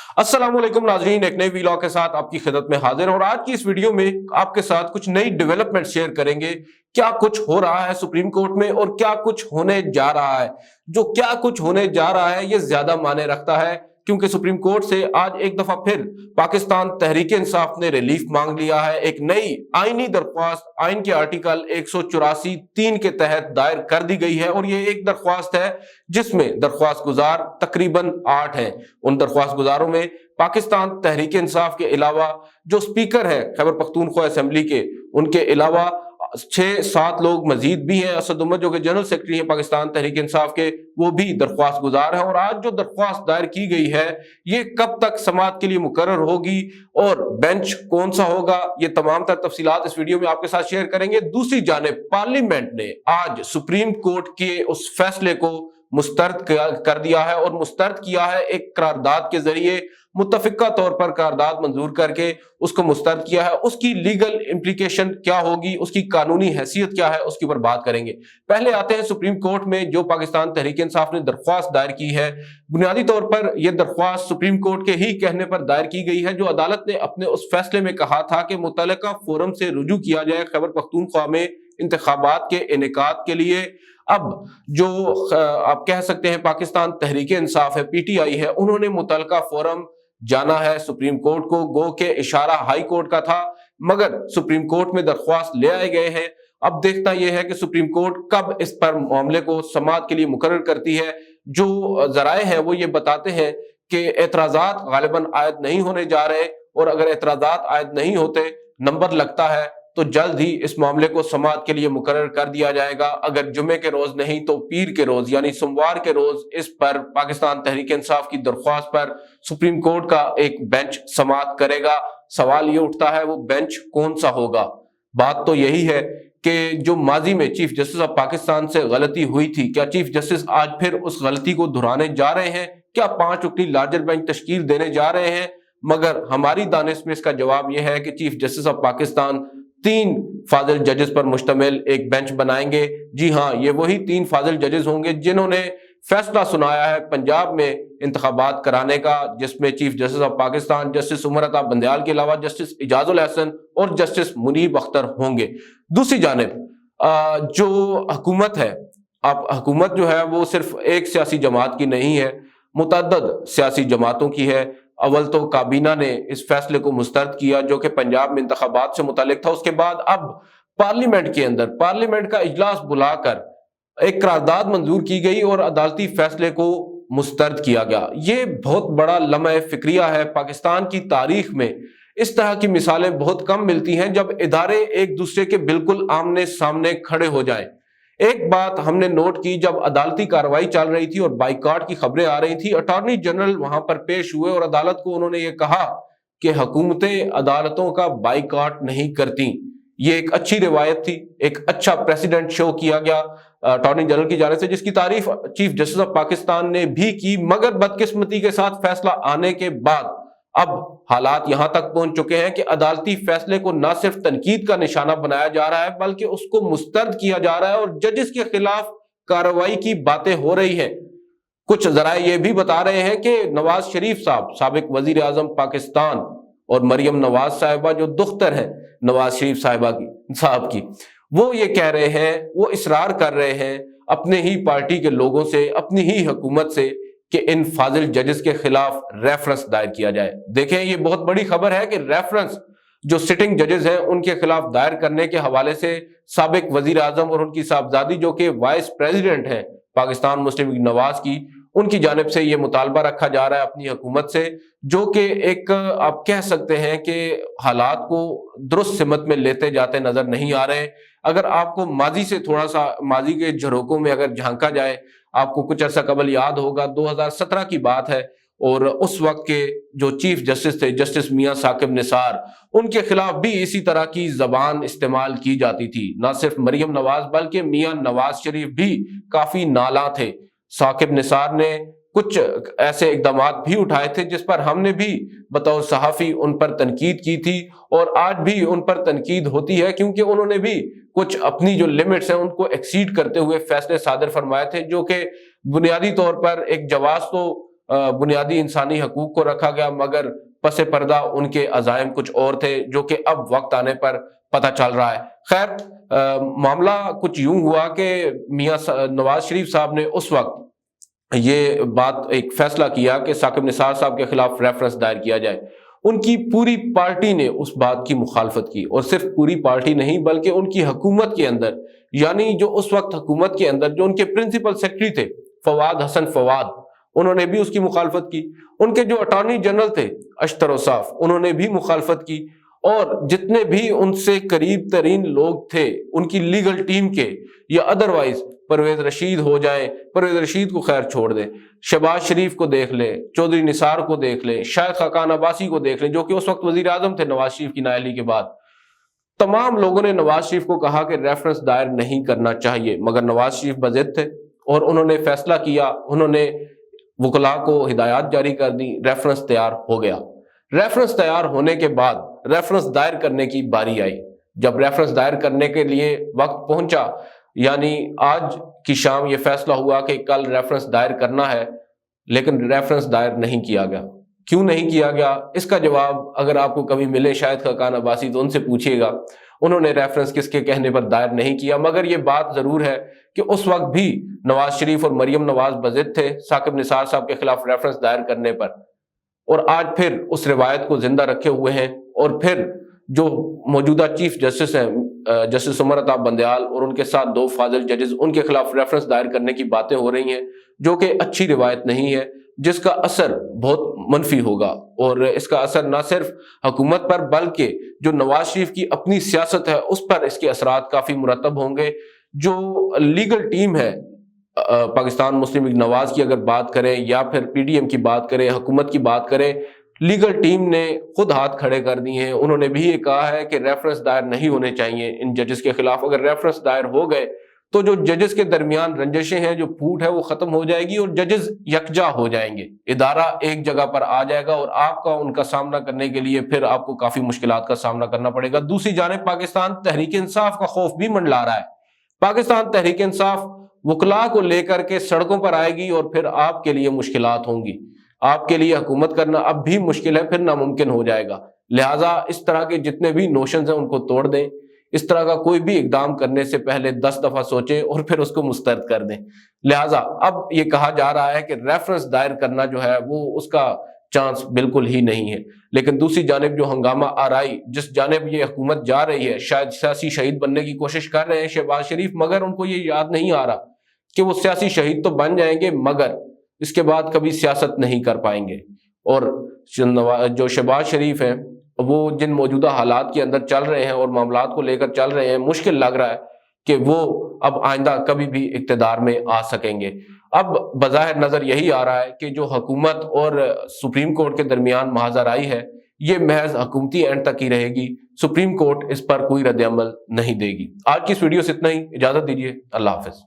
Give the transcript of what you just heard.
अस्सलाम वालेकुम नाज़रीन, एक नए वीलॉग के साथ आपकी खिदमत में हाजिर। और आज की इस वीडियो में आपके साथ कुछ नई डेवलपमेंट शेयर करेंगे। क्या कुछ हो रहा है सुप्रीम कोर्ट में और क्या कुछ होने जा रहा है। जो क्या कुछ होने जा रहा है ये ज्यादा मायने रखता है, क्योंकि सुप्रीम कोर्ट से आज एक दफा फिर पाकिस्तान तहरीक इंसाफ ने रिलीफ मांग लिया है। एक नई आईनी दरख्वास्त आइन के आर्टिकल 184(3) के तहत दायर कर दी गई है और ये एक दरख्वास्त है जिसमें दरख्वास्त गुजार तकरीबन 8 हैं। उन दरख्वास्त गुजारों में पाकिस्तान तहरीक इंसाफ के अलावा जो स्पीकर है खैबर पख्तूनख्वा असेंबली के, उनके अलावा 6-7 लोग मजीद भी हैं। असद उमर जो कि जनरल सेक्रेटरी हैं पाकिस्तान तहरीक इंसाफ के, वो भी दरख्वास्त गुजार है। और आज जो दरख्वास्त दायर की गई है ये कब तक समाअत के लिए मुकर्रर होगी और बेंच कौन सा होगा, ये तमाम तर तफसीलात इस वीडियो में आपके साथ शेयर करेंगे। दूसरी जानिब पार्लियामेंट ने आज सुप्रीम कोर्ट के उस फैसले को मुस्तरद कर दिया है और मुस्तरद किया है एक करारदाद के जरिए। मुत्तफिका तौर पर करारदाद मंजूर करके उसको मुस्तरद किया है। उसकी लीगल इंप्लीकेशन क्या होगी, उसकी कानूनी हैसियत क्या है, उसके ऊपर बात करेंगे। पहले आते हैं सुप्रीम कोर्ट में जो पाकिस्तान तहरीक इंसाफ ने दरख्वास्त दायर की है। बुनियादी तौर पर यह दरख्वास्त सुप्रीम कोर्ट के ही कहने पर दायर की गई है, जो अदालत ने अपने उस फैसले में कहा था कि मुतल्लिका फोरम से रुजू किया जाए खैबर पख्तूनख्वा में इंतखाबात के इनेकाद के लिए। अब जो आप कह सकते हैं पाकिस्तान तहरीक इंसाफ है, पीटीआई है, उन्होंने मुतल्लिका फोरम जाना है सुप्रीम कोर्ट को। गो के इशारा हाई कोर्ट का था, मगर सुप्रीम कोर्ट में दरख्वास्त ले आए गए हैं। अब देखना यह है कि सुप्रीम कोर्ट कब इस पर मामले को समाअत के लिए मुकर्रर करती है। जो जराए हैं वो ये बताते हैं कि एतराजात गालिबन आयद नहीं होने जा रहे, और अगर एतराजात आयद नहीं होते, नंबर लगता है तो जल्द ही इस मामले को समाअत के लिए मुकर्रर कर दिया जाएगा। अगर जुमे के रोज नहीं तो पीर के रोज यानी सोमवार के रोज इस पर पाकिस्तान तहरीक इंसाफ की दरख्वास्त पर सुप्रीम कोर्ट का एक बेंच समाअत करेगा। सवाल ये उठता है वो बेंच कौन सा होगा। बात तो यही है कि जो माजी में चीफ जस्टिस ऑफ पाकिस्तान से गलती हुई थी, क्या चीफ जस्टिस आज फिर उस गलती को दोहराने जा रहे हैं? क्या 5 वक्ती लार्जर बेंच तश्कील देने जा रहे हैं? मगर हमारी दानिश में इसका जवाब यह है कि चीफ जस्टिस ऑफ पाकिस्तान 3 फाजिल जजेस पर मुश्तमिल एक बेंच बनाएंगे। जी हाँ, ये वही 3 फाजिल जजेस होंगे जिन्होंने फैसला सुनाया है पंजाब में इंतखाबात कराने का, जिसमें chief justice of Pakistan justice Umar Ata Bandial के अलावा जस्टिस इजाजुल हसन और जस्टिस मुनीब अख्तर होंगे। दूसरी जानिब जो हुकूमत है, अब हुकूमत जो है वो सिर्फ एक सियासी जमात की नहीं है, मुतअद्दिद सियासी जमातों की है। अव्वल तो काबीना ने इस फैसले को मुस्तरद किया जो कि पंजाब में इंतखाबात से मुतालिक था। उसके बाद अब पार्लियामेंट के अंदर पार्लियामेंट का इजलास बुलाकर एक करारदाद मंजूर की गई और अदालती फैसले को मुस्तरद किया गया। ये बहुत बड़ा लम्हा फिक्रिया है। पाकिस्तान की तारीख में इस तरह की मिसालें बहुत कम मिलती हैं जब इदारे एक दूसरे के बिल्कुल आमने सामने खड़े हो जाएं। एक बात हमने नोट की, जब अदालती कार्रवाई चल रही थी और बाइकाट की खबरें आ रही थी, अटॉर्नी जनरल वहां पर पेश हुए और अदालत को उन्होंने ये कहा कि हुकूमतें अदालतों का बाइकाट नहीं करती। ये एक अच्छी रिवायत थी, एक अच्छा प्रेसिडेंट शो किया गया अटॉर्नी जनरल की जानिब से, जिसकी तारीफ चीफ जस्टिस ऑफ पाकिस्तान ने भी की। मगर बदकिस्मती के साथ फैसला आने के बाद अब हालात यहां तक पहुंच चुके हैं कि अदालती फैसले को न सिर्फ तनकीद का निशाना बनाया जा रहा है बल्कि उसको मुस्तरद किया जा रहा है और जजेस के खिलाफ कार्रवाई की बातें हो रही हैं। कुछ जराए ये भी बता रहे हैं कि नवाज शरीफ साहब, साबिक वजीर आजम पाकिस्तान, और मरियम नवाज साहिबा जो दुख्तर है नवाज शरीफ साहब की, वो ये कह रहे हैं, वो इसरार कर रहे हैं अपने ही पार्टी के लोगों से, अपनी ही हुकूमत से, कि इन फाजिल जजेस के खिलाफ रेफरेंस दायर किया जाए। देखें, ये बहुत बड़ी खबर है कि रेफरेंस जो सिटिंग जजेस हैं उनके खिलाफ दायर करने के हवाले से साबिक वजीर आजम और उनकी साहबजादी जो कि वाइस प्रेसिडेंट हैं पाकिस्तान मुस्लिम लीग नवाज की, उनकी जानिब से ये मुतालबा रखा जा रहा है अपनी हुकूमत से, जो कि एक आप कह सकते हैं कि हालात को दुरुस्त सिमत में लेते जाते नजर नहीं आ रहे। अगर आपको माजी से थोड़ा सा माजी के झरोकों में अगर झांका जाए, आपको कुछ अर्सा कबल याद होगा 2017 की बात है, और उस वक्त के जो चीफ जस्टिस थे जस्टिस मियां साकिब निसार, उनके खिलाफ भी इसी तरह की जबान इस्तेमाल की जाती थी। ना सिर्फ मरियम नवाज बल्कि मियां नवाज शरीफ भी काफी नाला थे। साकिब निसार ने कुछ ऐसे इकदाम भी उठाए थे जिस पर हमने भी बतौर सहाफी उन पर तनकीद की थी, और आज भी उन पर तनकीद होती है क्योंकि उन्होंने भी कुछ अपनी जो लिमिट्स हैं उनको एक्सीड करते हुए फैसले सादर फरमाए थे, जो कि बुनियादी तौर पर एक जवाब तो बुनियादी इंसानी हकूक को रखा गया, मगर पसे पर्दा उनके अज़ाइम कुछ और थे, जो कि अब वक्त आने पर पता चल रहा है। खैर, मामला कुछ यूं हुआ कि मियां नवाज शरीफ साहब ने उस वक्त ये बात एक फैसला किया कि साकिब निसार साहब के खिलाफ रेफरेंस दायर किया जाए। उनकी पूरी पार्टी ने उस बात की मुखालफत की, और सिर्फ पूरी पार्टी नहीं बल्कि उनकी हुकूमत के अंदर, यानी जो उस वक्त हुकूमत के अंदर जो उनके प्रिंसिपल सेक्रेटरी थे फवाद हसन फवाद, उन्होंने भी उसकी मुखालफत की। उनके जो अटॉर्नी जनरल थे अशतर औसाफ, उन्होंने भी मुखालफत की। और जितने भी उनसे करीब तरीन लोग थे उनकी लीगल टीम के या अदरवाइज, परवेज रशीद हो जाए, परवेज रशीद को खैर छोड़ दें, शहबाज शरीफ को देख ले, चौधरी निसार को देख ले, शायद खाकान अब्बासी को देख ले जो कि उस वक्त वजीर आजम थे नवाज शरीफ की नाअहली के बाद, तमाम लोगों ने नवाज शरीफ को कहा कि रेफरेंस दायर नहीं करना चाहिए, मगर नवाज शरीफ बज़िद थे और उन्होंने फैसला किया, उन्होंने वकला को हिदायत जारी कर दी, रेफरेंस तैयार हो गया। रेफरेंस तैयार होने के बाद रेफरेंस दायर करने की बारी आई। जब रेफरेंस दायर करने के लिए वक्त पहुंचा, यानी आज की शाम ये फैसला हुआ कि कल रेफरेंस दायर करना है, लेकिन रेफरेंस दायर नहीं किया गया। क्यों नहीं किया गया, इसका जवाब अगर आपको कभी मिले शायद खाकान अब्बासी, तो उनसे पूछिएगा उन्होंने रेफरेंस किसके कहने पर दायर नहीं किया। मगर ये बात जरूर है कि उस वक्त भी नवाज शरीफ और मरियम नवाज बज़िद थे साकिब निसार साहब के खिलाफ रेफरेंस दायर करने पर, और आज फिर उस रिवायत को जिंदा रखे हुए हैं। और फिर जो मौजूदा चीफ जस्टिस हैं जस्टिस उमर अता बंदयाल और उनके साथ 2 फाजिल जजेस, उनके खिलाफ रेफरेंस दायर करने की बातें हो रही हैं, जो कि अच्छी रिवायत नहीं है, जिसका असर बहुत मनफी होगा। और इसका असर ना सिर्फ हुकूमत पर बल्कि जो नवाज शरीफ की अपनी सियासत है उस पर इसके असरात काफी मुरतब होंगे। जो लीगल टीम है पाकिस्तान मुस्लिम लीग नवाज की अगर बात करें या फिर पीडीएम की बात करें, हुकूमत की बात करें, लीगल टीम ने खुद हाथ खड़े कर दिए हैं। उन्होंने भी ये कहा है कि रेफरेंस दायर नहीं होने चाहिए इन जजेस के खिलाफ। अगर रेफरेंस दायर हो गए तो जो जजेस के दरमियान रंजिशें हैं, जो फूट है, वो खत्म हो जाएगी और जजेस यकजा हो जाएंगे, इदारा एक जगह पर आ जाएगा और आपका उनका सामना करने के लिए फिर आपको काफी मुश्किलात का सामना करना पड़ेगा। दूसरी जानिब पाकिस्तान तहरीक इंसाफ का खौफ भी मंडला रहा है। पाकिस्तान तहरीक इंसाफ वकला को लेकर के सड़कों पर आएगी और फिर आपके लिए मुश्किलात होंगी, आपके लिए हुकूमत करना अब भी मुश्किल है, फिर नामुमकिन हो जाएगा। लिहाजा इस तरह के जितने भी नोशंस हैं उनको तोड़ दें। इस तरह का कोई भी इकदाम करने से पहले 10 दफा सोचें और फिर उसको मुस्तरद कर दें। लिहाजा अब ये कहा जा रहा है कि रेफरेंस दायर करना जो है वो उसका चांस बिल्कुल ही नहीं है। लेकिन दूसरी जानिब जो हंगामा आराई, जिस जानिब ये हुकूमत जा रही है, शायद सियासी शहीद बनने की कोशिश कर रहे हैं शहबाज शरीफ, मगर उनको ये याद नहीं आ रहा कि वो सियासी शहीद तो बन जाएंगे मगर इसके बाद कभी सियासत नहीं कर पाएंगे। और जो शहबाज शरीफ हैं वो जिन मौजूदा हालात के अंदर चल रहे हैं और मामलात को लेकर चल रहे हैं, मुश्किल लग रहा है कि वो अब आइंदा कभी भी इक्तदार में आ सकेंगे। अब बज़ाहिर नजर यही आ रहा है कि जो हुकूमत और सुप्रीम कोर्ट के दरमियान महाजराई है ये महज हुकूमती एंड तक ही रहेगी, सुप्रीम कोर्ट इस पर कोई रद्द अमल नहीं देगी। आज की इस वीडियो से इतना ही, इजाजत दीजिए, अल्लाह हाफिज।